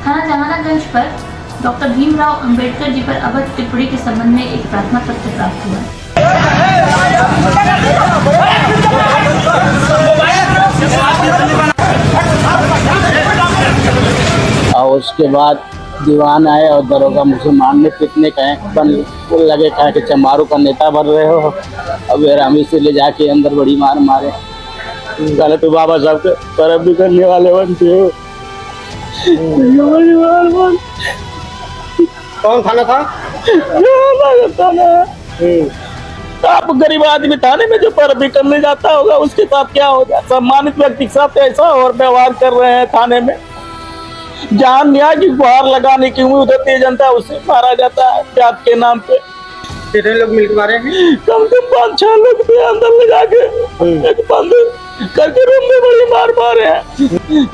थाना जहानागंज पर डॉक्टर भीमराव अंबेडकर जी पर अभद्र टिप्पणी के संबंध में एक प्रार्थना पत्र प्राप्त हुआ। और उसके बाद दीवान आए और दरोगा मुझे मारने पीटने कहे लगे, कहा कि चमारू का नेता बन रहे हो। अब रामी से ले जाके अंदर बड़ी मार मारे, कहले तो बाबा साहब के तरफ भी करने वाले बनते हो। कौन थाना था? आप गरीब आदमी थाने में जो पैरवी करने जाता होगा उसके साथ क्या होगा? सम्मानित व्यक्ति के साथ ऐसा और व्यवहार कर रहे हैं थाने में। जहाँ न्याय की गुहार लगाने की उम्मीद होती है जनता, उसे मारा जाता है जात के नाम पे। कितने लोग मिलकर मारे हैं? कम से कम 5-6 लोग भी अंदर ले जाके एक बंद करके रूम में बड़ी मार मारे हैं।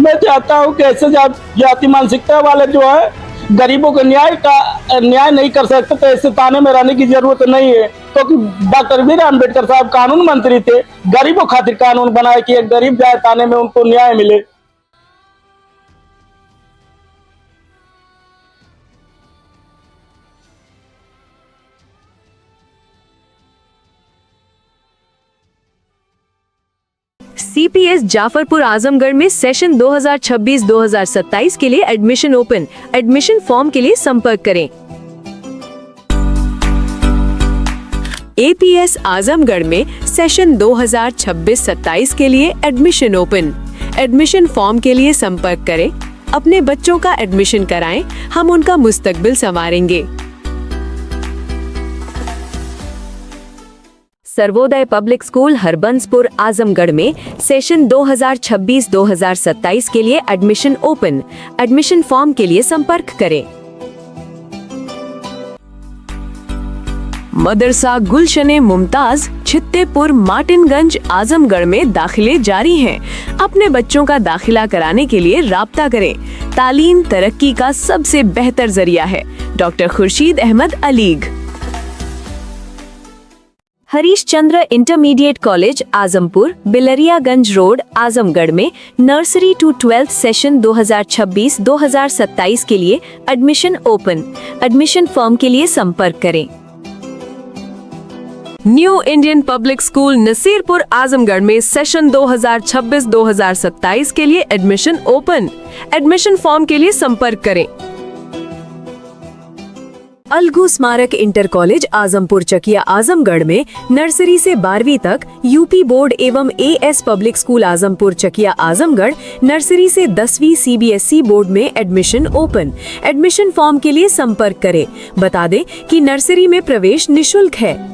मैं चाहता हूँ कि ऐसे जाति मानसिकता वाले जो है गरीबों को न्याय नहीं कर सकते, तो ऐसे थाने में रहने की जरूरत नहीं है। क्योंकि डॉक्टर भीमराव अम्बेडकर साहब कानून मंत्री थे, गरीबों खातिर कानून बनाए कि एक गरीब जाए थाने में उनको न्याय मिले। CPS जाफरपुर आजमगढ़ में सेशन 2026-2027 के लिए एडमिशन ओपन। एडमिशन फॉर्म के लिए संपर्क करें। APS आजमगढ़ में सेशन 2026-27 के लिए एडमिशन ओपन। एडमिशन फॉर्म के लिए संपर्क करें। अपने बच्चों का एडमिशन कराएं, हम उनका मुस्तकबिल संवारेंगे। सर्वोदय पब्लिक स्कूल हरबंसपुर आजमगढ़ में सेशन 2026-2027 के लिए एडमिशन ओपन। एडमिशन फॉर्म के लिए संपर्क करें। मदरसा गुलशने मुमताज छित्तेपुर मार्टिनगंज आजमगढ़ में दाखिले जारी हैं। अपने बच्चों का दाखिला कराने के लिए राब्ता करें। तालीम तरक्की का सबसे बेहतर जरिया है। Doctor Khurshid Ahmad Aleeg. Harish Chandra intermediate college Azampur Bilariyaganj road Azamgarh में नर्सरी टू 12th सेशन 2026-2027 के लिए एडमिशन ओपन। एडमिशन फॉर्म के लिए संपर्क करें। New Indian public school Nasirpur Azamgarh में सेशन 2026-2027 के लिए एडमिशन ओपन। एडमिशन फॉर्म के लिए संपर्क करें। अलगू स्मारक इंटर कॉलेज आजमपुर चकिया आजमगढ़ में नर्सरी से 12वीं तक यूपी बोर्ड एवं AS public school Azampur Chakiya Azamgarh nursery से 10वीं CBSE बोर्ड में एडमिशन ओपन। एडमिशन फॉर्म के लिए संपर्क करें। बता दें कि नर्सरी में प्रवेश निःशुल्क है।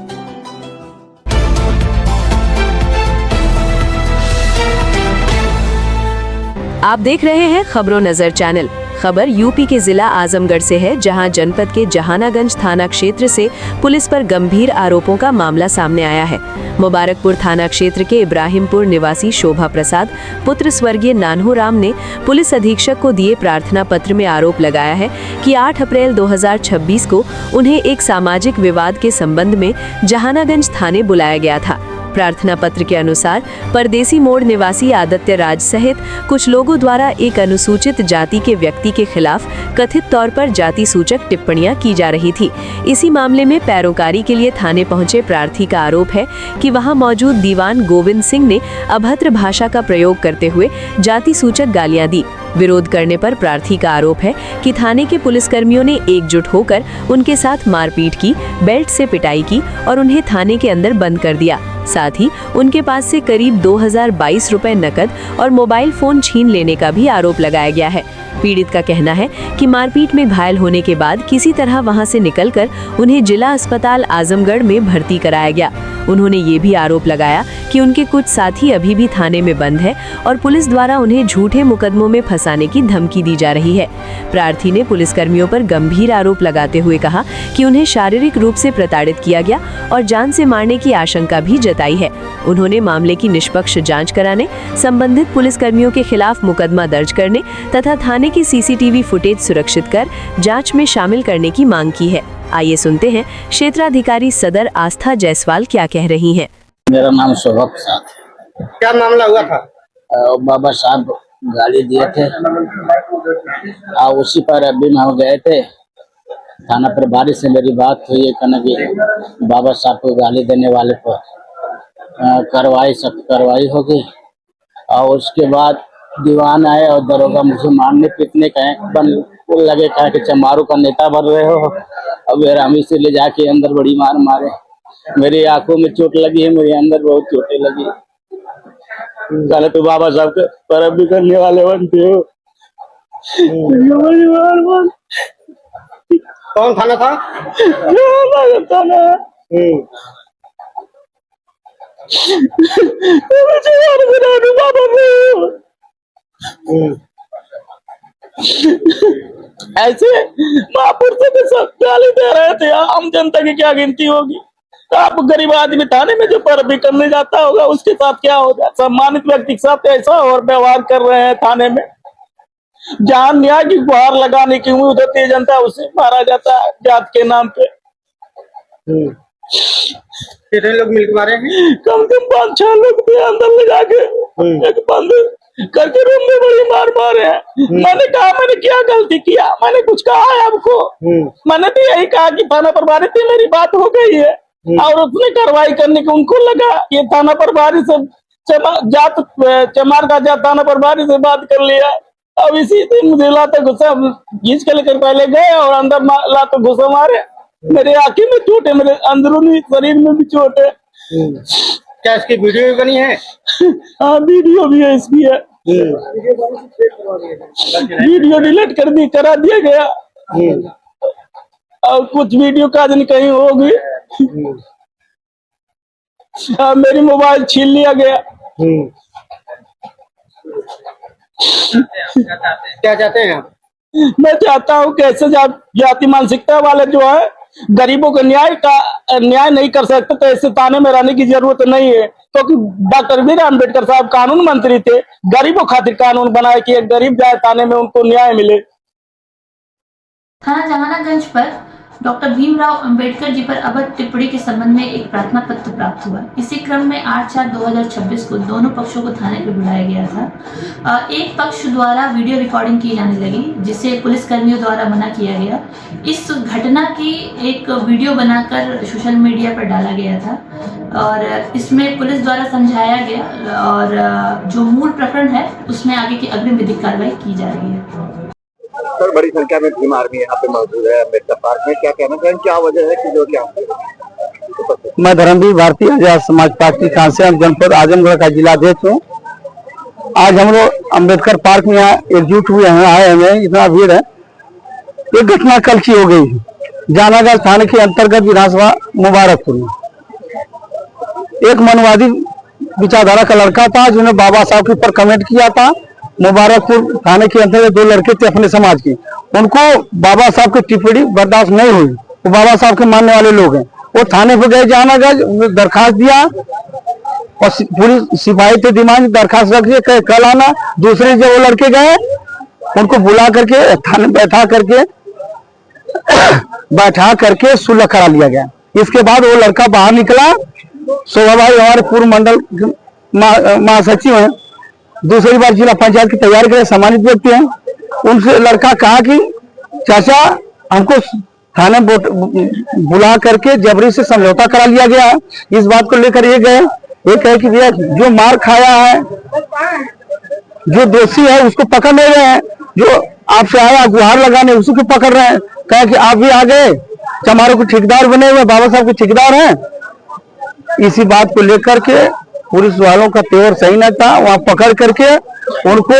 आप देख रहे हैं खबरों नजर चैनल। खबर यूपी के जिला आजमगढ़ से है, जहां जनपद के जहानागंज थाना क्षेत्र से पुलिस पर गंभीर आरोपों का मामला सामने आया है। मुबारकपुर थाना क्षेत्र के इब्राहिमपुर निवासी शोभा प्रसाद पुत्र स्वर्गीय नानू राम ने पुलिस अधीक्षक को दिए प्रार्थना पत्र में आरोप लगाया है कि 8 अप्रैल 2026 को उन्हें एक सामाजिक विवाद के संबंध में जहानागंज थाने बुलाया गया था। प्रार्थना पत्र के अनुसार परदेसी मोड़ निवासी आदित्य राज सहित कुछ लोगों द्वारा एक अनुसूचित जाति के व्यक्ति के खिलाफ कथित तौर पर जाति सूचक टिप्पणियां की जा रही थी। इसी मामले में पैरोकारी के लिए थाने पहुंचे प्रार्थी का आरोप है कि वहां मौजूद दीवान गोविंद सिंह ने अभद्र भाषा का प्रयोग करते हुए जाति सूचक गालियां दी। विरोध करने पर प्रार्थी का आरोप है कि थाने के पुलिसकर्मियों ने एकजुट होकर उनके साथ मारपीट की, बेल्ट से पिटाई की और उन्हें थाने के अंदर बंद कर दिया। साथ ही उनके पास से करीब 2022 रुपए नकद और मोबाइल फोन छीन लेने का भी आरोप लगाया गया है। पीड़ित का कहना है कि मारपीट में घायल होने के बाद किसी तरह वहां से निकलकर उन्हें जिला अस्पताल आजमगढ़ में भर्ती कराया गया। उन्होंने ये भी आरोप लगाया कि उनके कुछ साथी अभी भी थाने में बंद है और पुलिस द्वारा उन्हें झूठे मुकदमों में फंसाने की धमकी दी जा रही है। प्रार्थी ने पुलिसकर्मियों पर गंभीर आरोप लगाते हुए कहा कि उन्हें शारीरिक रूप से प्रताड़ित किया गया और जान से मारने की आशंका भी जताई है। उन्होंने मामले की निष्पक्ष जांच कराने, संबंधित पुलिसकर्मियों के खिलाफ मुकदमा दर्ज करने तथा थाने की CCTV फुटेज सुरक्षित कर जांच में शामिल करने की मांग की है। आइए सुनते हैं क्षेत्राधिकारी सदर आस्था जायसवाल क्या कह रही हैं। मेरा नाम शोभा प्रसाद। क्या मामला हुआ था? बाबा साहब गाली दिए थे। उसी पर अभी हम गए थे थाना प्रभारी से, मेरी बात हुई है कहना कि बाबा साहब को गाली देने वाले पर कार्रवाई सख्त कार्रवाई होगी। और उसके बाद दीवान आए और दरोगा मुझे मारने पीटने का बन लगे, कहा कि चमारू का नेता बन रहे हो। अब हम से ले जाके अंदर बड़ी मार मारे। मेरी आंखों में चोट लगी है, मेरे अंदर बहुत चोटें लगी। कहले तो बाबा साहब के परब भी करने वाले बनते हो। कौन थाना था? थाना ऐसे महापुर से सब गाली दे रहे थे। आम जनता की क्या गिनती होगी? आप गरीब आदमी थाने में जो पर भी करने जाता होगा उसके साथ क्या होगा? सम्मानित व्यक्ति के साथ ऐसा और व्यवहार कर रहे हैं थाने में। जहां न्याय की गुहार लगाने की उम्मीद होती है जनता, उसे मारा जाता है जात के नाम पे। कितने लोग मिलकर मारे हैं? कम से कम 5-6 लोग थे अंदर ले जाके एक बंद करके रूम में बड़ी मार मारे हैं। मैंने कहा मैंने क्या गलती किया? मैंने कुछ कहा है आपको? मैंने तो यही कहा कि थाना प्रभारी से मेरी बात हो गई है और उसने कार्रवाई करने को उनको लगा ये थाना प्रभारी से चमार का जात थाना प्रभारी से बात कर लिया। अब इसी दिन मुझे लाते गुस्सा खींच के लेकर पहले गए और अंदर लाते गुस्सा मारे। मेरे आंखें में चोट है, मेरे अंदरूनी शरीर में भी चोट है। क्या इसकी वीडियो भी बनी है? हाँ वीडियो भी है इसकी है। वीडियो डिलीट करा दिया गया और कुछ वीडियो का दिन कहीं होगी। मेरी मोबाइल छीन लिया गया। क्या चाहते हैं आप? मैं चाहता हूँ कैसे जाति मानसिकता वाले जो है गरीबों को न्याय नहीं कर सकते, तो ऐसे थाने में रहने की जरूरत नहीं है। क्योंकि डॉक्टर बी आर अम्बेडकर साहब कानून मंत्री थे, गरीबों खातिर कानून बनाए कि एक गरीब जाए थाने में उनको न्याय मिले। थाना जहानागंज पर डॉक्टर भीमराव अंबेडकर जी पर अभद्र टिप्पणी के संबंध में एक प्रार्थना पत्र प्राप्त हुआ। इसी क्रम में 8/4/2026 को दोनों पक्षों को थाने पर बुलाया गया था। एक पक्ष द्वारा वीडियो रिकॉर्डिंग की जाने लगी जिसे पुलिस कर्मियों द्वारा मना किया गया। इस घटना की एक वीडियो बनाकर सोशल मीडिया पर डाला गया था और इसमें पुलिस द्वारा समझाया गया और जो मूल प्रकरण है उसमें आगे की अग्रिम विधिक कार्रवाई की जा रही है। सर बड़ी संख्या में भीम आर्मी यहाँ पे मौजूद है अम्बेडकर पार्क में, क्या कहना चाहें? क्या वजह है कि जो क्या? मैं धर्मवीर भारतीय आजाद समाज पार्टी कांसेगंज जनपद आजमगढ़ का जिलाध्यक्ष हूँ। आज हम लोग अम्बेडकर पार्क में यहाँ एकजुट हुए हैं, आए हैं, इतना भीड़ है। एक घटना कल की हो गई है जहानागंज थाने के अंतर्गत विधानसभा मुबारकपुर में। एक मनवादी विचारधारा का लड़का था जिन्होंने बाबा साहब के ऊपर कमेंट किया था। मुबारकपुर थाने के अंतर्गत 2 लड़के थे अपने समाज के, उनको बाबा साहब की टिप्पणी बर्दाश्त नहीं हुई। वो बाबा साहब के मानने वाले लोग हैं। वो थाने पे गए जहानागंज, दरखास्त दिया और पुलिस सिपाही थे दिमाग दरखास्त रख दिए कल आना। दूसरे जब वो लड़के गए उनको बुला करके थाने बैठा करके सुलह करा लिया गया। इसके बाद वो लड़का बाहर निकला। शोभा भाई हमारे पूर्व मंडल महासचिव हैं, दूसरी बार जिला पंचायत की तैयारी करे, सम्मानित व्यक्ति हैं। उनसे लड़का कहा कि चाचा हमको थाने बुला करके जबरी से समझौता करा लिया गया है। इस बात को लेकर ये गए, ये कहे कि भैया जो मार खाया है, जो दोषी है उसको पकड़ नहीं रहे हैं, जो आपसे आया गुहार लगाने उसी को पकड़ रहे हैं। कहे कि आप भी आ गए, चमारों के ठेकेदार बने हुए, बाबा साहब के ठेकेदार हैं। इसी बात को लेकर के पुलिस वालों का तेवर सही न था, वहां पकड़ करके उनको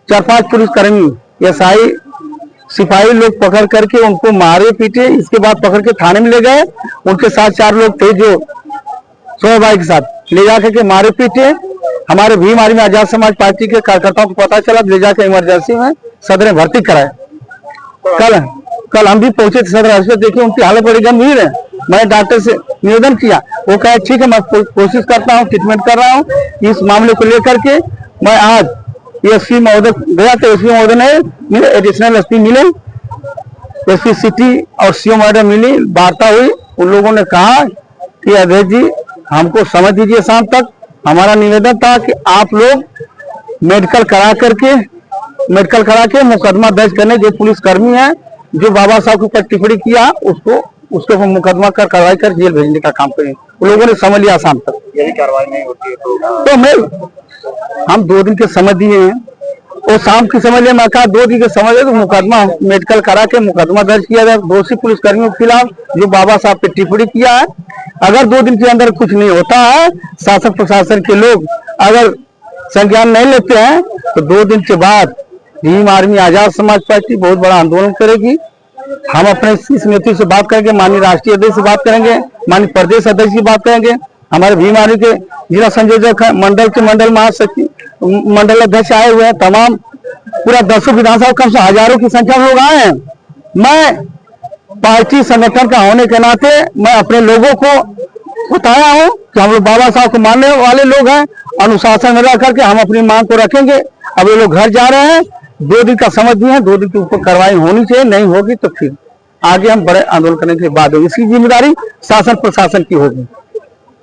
4-5 पुलिसकर्मी एसआई सिपाही लोग पकड़ करके उनको मारे पीटे। इसके बाद पकड़ के थाने में ले गए। उनके साथ 4 लोग थे जो शोभा भाई के साथ ले जाकर के मारे पीटे। हमारे भीम आर्मी आजाद समाज पार्टी के कार्यकर्ताओं को पता चला, ले जाकर इमरजेंसी में सदर में भर्ती कराए। कल हम भी पहुंचे थे सदर अस्पताल, देखिए उनकी हालत बड़ी गंभीर है। मैंने डॉक्टर से निवेदन किया, वो कहे ठीक है मैं कोशिश करता हूँ, ट्रीटमेंट कर रहा हूँ। इस मामले को लेकर के मैं आज एसपी महोदय गया तो एसपी महोदय ने मिले, एडिशनल एसपी मिले, एसपी सिटी और सीओ मैडम मिली, वार्ता हुई। उन लोगों ने कहा कि अध्यक्ष जी हमको समय दीजिए शाम तक। हमारा निवेदन था कि आप लोग मेडिकल करा के मुकदमा दर्ज करने जो पुलिस कर्मी है जो बाबा साहब के ऊपर टिप्पणी किया उसको उसके ऊपर मुकदमा कर कार्रवाई कर जेल भेजने का काम करें। उन लोगों ने समझ लिया शाम तक। यदि कार्रवाई नहीं होती है तो मैं हम 2 दिन के समय दिए हैं और शाम की समझ लिया। मैं कहा 2 दिन के समझ तो मुकदमा मेडिकल करा के मुकदमा दर्ज किया जाए दोषी पुलिस कर्मियों के खिलाफ जो बाबा साहब पे टिप्पणी किया है। अगर 2 दिन के अंदर कुछ नहीं होता है, शासन प्रशासन के लोग अगर संज्ञान नहीं लेते हैं तो 2 दिन के बाद भीम आर्मी आजाद समाज पार्टी बहुत बड़ा आंदोलन करेगी। हम अपने इस नेतृत्व से बात करेंगे, माननीय राष्ट्रीय अध्यक्ष से बात करेंगे, माननीय प्रदेश अध्यक्ष की बात करेंगे, हमारे भीम आर्मी के जिला संयोजक है, मंडल के मंडल महासचिव, मंडल अध्यक्ष आए हुए हैं, तमाम पूरा 10 विधानसभा कम से हजारों की संख्या में लोग आए हैं। मैं पार्टी संगठन का होने के नाते मैं अपने लोगों को बताया हूं कि हम लोग बाबा साहब को मानने वाले लोग हैं, अनुशासन में रह करके हम अपनी मांग को रखेंगे। अब ये लोग घर जा रहे हैं, 2 दिन का समझ दिए हैं, 2 दिन के ऊपर कार्रवाई होनी चाहिए, नहीं होगी तो फिर आगे हम बड़े आंदोलन करने के बाद होगी। इसकी जिम्मेदारी शासन प्रशासन की होगी।